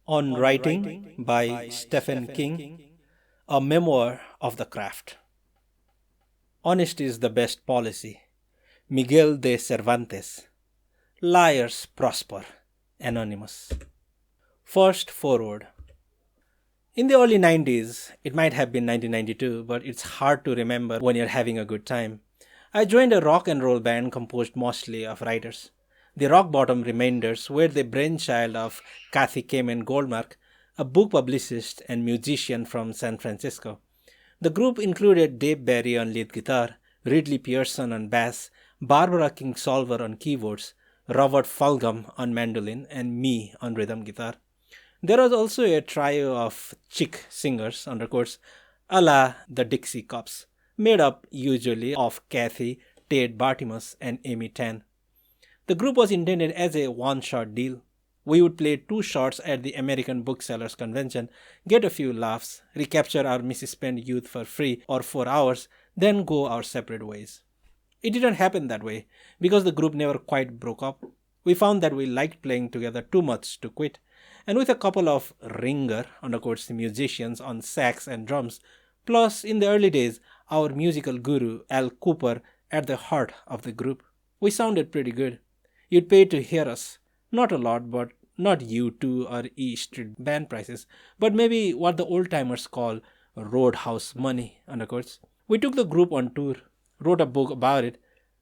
On Writing by Stephen King, a memoir of the craft. Honesty is the best policy. Miguel de Cervantes. Liars prosper. Anonymous. First foreword. In the early 90s, it might have been 1992, but it's hard to remember when you're having a good time. I joined a rock and roll band composed mostly of writers. The Rock Bottom Remainders were the brainchild of Kathy Kamen Goldmark, a book publicist and musician from San Francisco. The group included Dave Barry on lead guitar, Ridley Pearson on bass, Barbara Kingsolver on keyboards, Robert Fulghum on mandolin, and me on rhythm guitar. There was also a trio of chick singers, undercoats, a la the Dixie Cops, made up usually of Kathy, Tate Bartimus, and Amy Tan. The group was intended as a one-shot deal. We would play 2 shots at the American Booksellers Convention, get a few laughs, recapture our misspent youth for free or 4 hours, then go our separate ways. It didn't happen that way, because the group never quite broke up. We found that we liked playing together too much to quit, and with a couple of ringer, undercoats musicians on sax and drums, plus in the early days, our musical guru Al Cooper at the heart of the group, we sounded pretty good. You'd pay to hear us. Not a lot, but not U2 or E Street band prices, but maybe what the old timers call roadhouse money, undercoats. We took the group on tour, wrote a book about it.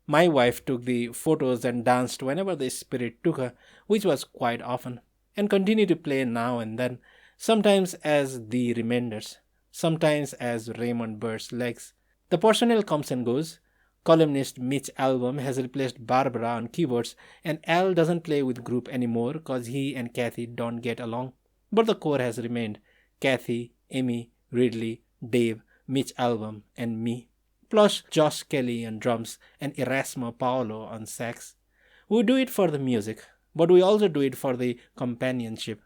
My wife took the photos and danced whenever the spirit took her, which was quite often, and continue to play now and then, sometimes as the Remainders, sometimes as Raymond Burr's Legs. The personnel comes and goes. Columnist Mitch Albom has replaced Barbara on keyboards, and Al doesn't play with group anymore cause he and Kathy don't get along. But the core has remained. Kathy, Amy, Ridley, Dave, Mitch Albom, and me. Plus Josh Kelly on drums and Erasmo Paolo on sax. We do it for the music, but we also do it for the companionship.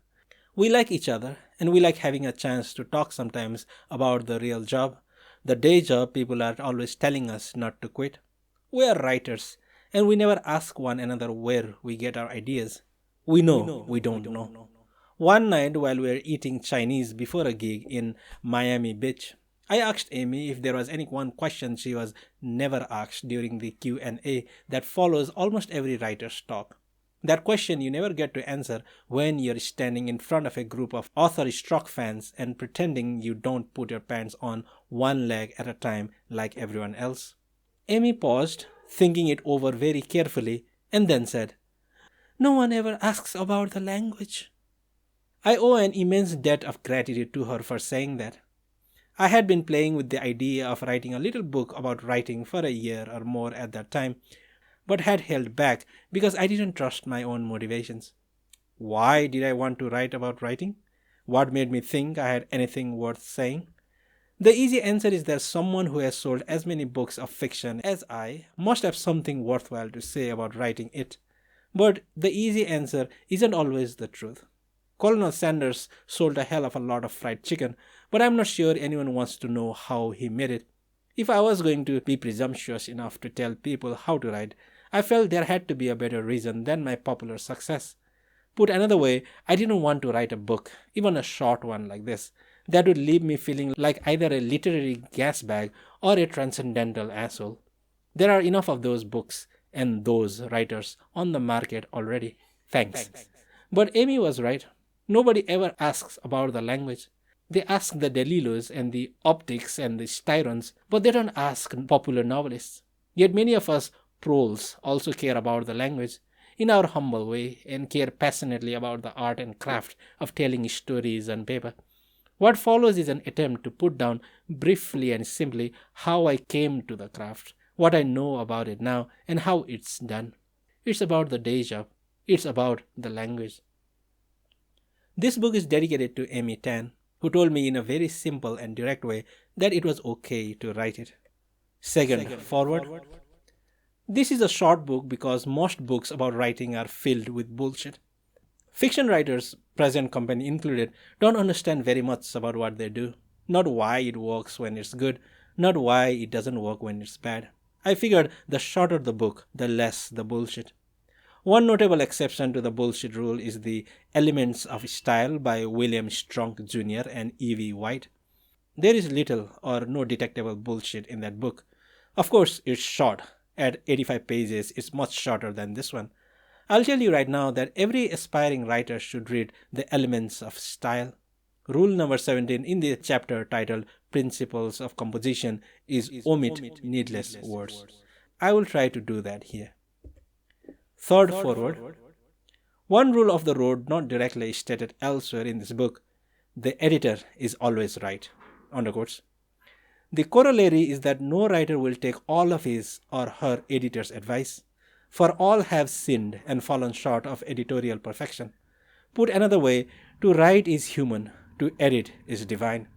We like each other, and we like having a chance to talk sometimes about the real job. The day job people are always telling us not to quit. We are writers, and we never ask one another where we get our ideas. We know we don't know. One night while we were eating Chinese before a gig in Miami Beach, I asked Amy if there was any one question she was never asked during the Q&A that follows almost every writer's talk. That question you never get to answer when you're standing in front of a group of author-struck fans and pretending you don't put your pants on one leg at a time like everyone else. Amy paused, thinking it over very carefully, and then said, "No one ever asks about the language." I owe an immense debt of gratitude to her for saying that. I had been playing with the idea of writing a little book about writing for a year or more at that time, but had held back because I didn't trust my own motivations. Why did I want to write about writing? What made me think I had anything worth saying? The easy answer is that someone who has sold as many books of fiction as I must have something worthwhile to say about writing it. But the easy answer isn't always the truth. Colonel Sanders sold a hell of a lot of fried chicken, but I'm not sure anyone wants to know how he made it. If I was going to be presumptuous enough to tell people how to write, I felt there had to be a better reason than my popular success. Put another way, I didn't want to write a book, even a short one like this, that would leave me feeling like either a literary gas bag or a transcendental asshole. There are enough of those books and those writers on the market already. Thanks. But Amy was right. Nobody ever asks about the language. They ask the Delilos and the Optics and the Styrons, but they don't ask popular novelists. Yet many of us proles also care about the language in our humble way and care passionately about the art and craft of telling stories on paper. What follows is an attempt to put down briefly and simply how I came to the craft, what I know about it now, and how it's done. It's about the day job. It's about the language. This book is dedicated to Amy Tan, who told me in a very simple and direct way that it was okay to write it. Second, forward. This is a short book because most books about writing are filled with bullshit. Fiction writers, present company included, don't understand very much about what they do. Not why it works when it's good, not why it doesn't work when it's bad. I figured the shorter the book, the less the bullshit. One notable exception to the bullshit rule is The Elements of Style by William Strunk Jr. and E.V. White. There is little or no detectable bullshit in that book. Of course, it's short. At 85 pages, it's much shorter than this one. I'll tell you right now that every aspiring writer should read The Elements of Style. Rule number 17 in the chapter titled Principles of Composition is omit needless words. I will try to do that here. Third foreword. One rule of the road not directly stated elsewhere in this book: the editor is always right. Underquotes. The corollary is that no writer will take all of his or her editor's advice, for all have sinned and fallen short of editorial perfection. Put another way, to write is human, to edit is divine.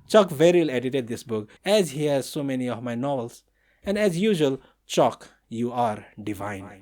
Chuck Verrill edited this book, as he has so many of my novels, and as usual, Chuck, you are divine.